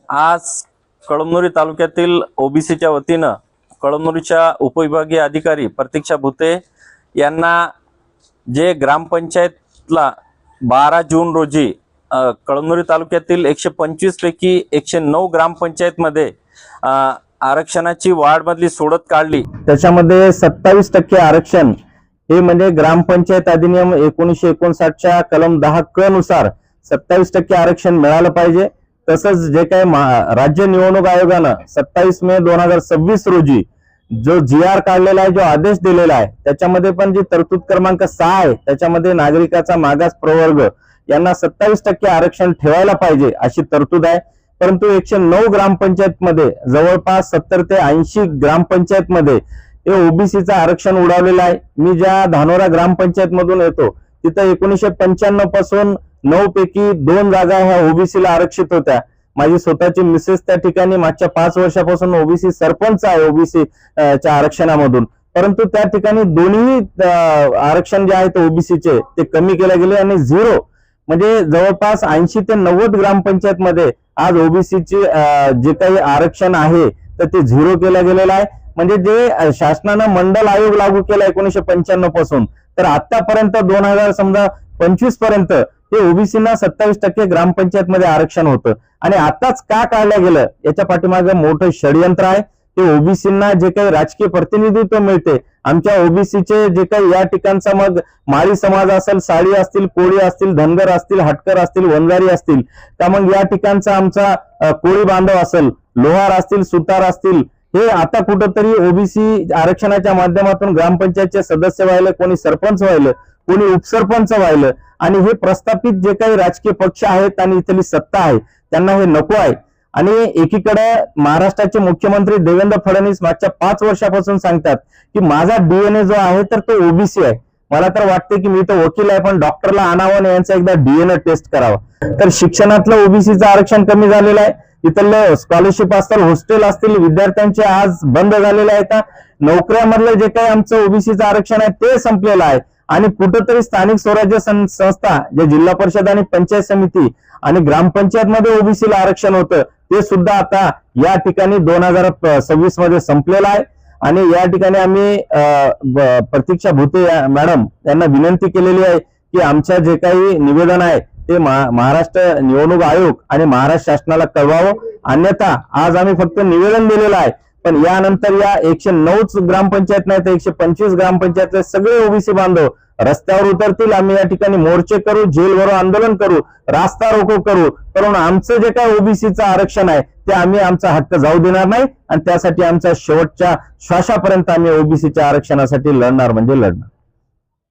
आज कळमनुरी तालुक्यातील ओबीसीच्या वतीनं कळमनुरीच्या उपविभागीय अधिकारी प्रतीक्षा भुते यांना जे ग्रामपंचायतला 12 जून रोजी कळमनुरी तालुक्यातील 125 पैकी 109 ग्रामपंचायतमध्ये आरक्षणाची वाढमधली सोडत काढली, त्याच्यामध्ये 27% आरक्षण हे म्हणजे ग्रामपंचायत अधिनियम 1959च्या कलम 10 क नुसार 27% आरक्षण मिळालं पाहिजे। तसंच जे काही राज्य निवडणूक आयोगानं 27 मे 2026 रोजी जो GR काढलेला आहे, जो आदेश दिलेला आहे, त्याच्यामध्ये पण जी तरतूद क्रमांक 6 आहे त्याच्यामध्ये नागरिकाचा मागास प्रवर्ग यांना 27% आरक्षण ठेवायला पाहिजे अशी तरतूद आहे। परंतु 109 ग्रामपंचायत मध्ये जवळपास 70 ते 80 ग्रामपंचायत मध्ये हे ओबीसीचं आरक्षण उडावलेलं आहे। मी ज्या धानोरा ग्रामपंचायत मधून येतो तिथं 1995 पासून 9 पैकी 2 जागा ह्या ओबीसीला आरक्षित होत्या। माझी स्वतःची मिसेस त्या ठिकाणी मागच्या 5 वर्षापासून ओबीसी सरपंच आहे ओबीसी च्या आरक्षणामधून, परंतु त्या ठिकाणी दोन्ही आरक्षण जे आहेत ओबीसीचे ते कमी केले गेले आणि 0 म्हणजे जवळपास 80 ते 90 ग्रामपंचायत मध्ये आज ओबीसीचे जे काही आरक्षण आहे तर ते 0 केलं गेलेलं आहे। म्हणजे जे शासनानं मंडल आयोग लागू केला 1995 पासून तर आतापर्यंत 2025 पर्यंत हे ओबीसीना 27% ग्रामपंचायत मध्ये आरक्षण होतं आणि आताच का काढलं गेलं याच्या पाठीमागे मोठं षडयंत्र आहे। ते ओबीसीना जे काही राजकीय प्रतिनिधित्व मिळते, आमच्या ओबीसीचे जे काही या ठिकाणचा मग माळी समाज असेल, साळी असतील, कोळी असतील, धनगर असतील, हटकर असतील, वंजारी असतील, का मग या ठिकाणचा आमचा कोळी बांधव असेल, लोहार असतील, सुतार असतील, हे आता कुठंतरी ओबीसी आरक्षणाच्या माध्यमातून ग्रामपंचायतचे सदस्य व्हायला, कोणी सरपंच व्हायला, कोणी उपसरपंच व्हायला आणि हे प्रस्थापित जे काही राजकीय पक्ष आहेत आणि इथली सत्ता आहे त्यांना हे नको आहे। आणि एकीकडे महाराष्ट्राचे मुख्यमंत्री देवेंद्र फडणवीस मागच्या 5 वर्षापासून सांगतात की माझा डीएनए जो आहे तर तो ओबीसी आहे। मला तर वाटते की मी तर वकील आहे पण डॉक्टरला आणावं आणि यांचा एकदा डीएनए टेस्ट करावा। तर शिक्षणातलं ओबीसीचं आरक्षण कमी झालेलं आहे, इथलं स्कॉलरशिप असतील, हॉस्टेल असतील, विद्यार्थ्यांचे आज बंद झालेले आहेत। नोकऱ्यामधलं जे काही आमचं ओबीसीचं आरक्षण आहे ते संपलेलं आहे आणि कुठेतरी स्थानिक स्वराज्य संस्था जे जिल्हा परिषद आणि पंचायत समिती आणि ग्रामपंचायत मध्ये ओबीसीला आरक्षण होतं ते सुद्धा आता या ठिकाणी 2026 मध्ये संपलेलं आहे। आणि या ठिकाणी आम्ही प्रतीक्षा भुते मॅडम यांना विनंती केलेली आहे की आमच्या जे काही निवेदन आहे ते महाराष्ट्र निवडणूक आयोग आणि महाराष्ट्र शासनाला कळवावं, अन्यथा आज आम्ही फक्त निवेदन दिलेलं आहे पण यानंतर या 109 ग्रामपंचायत नाही तर 125 ग्रामपंचायतले सगळे ओबीसी बांधव रस्त्यावर उतरतील। आम्ही या ठिकाणी मोर्चे करू, जेलभरो आंदोलन करू, रास्ता रोको करू, पण आमचं जे काय ओबीसीचं आरक्षण आहे ते आम्ही आमचा हक्क जाऊ देणार नाही आणि त्यासाठी आमच्या शेवटच्या श्वासापर्यंत आम्ही ओबीसीच्या आरक्षणासाठी लढणार म्हणजे लढणार।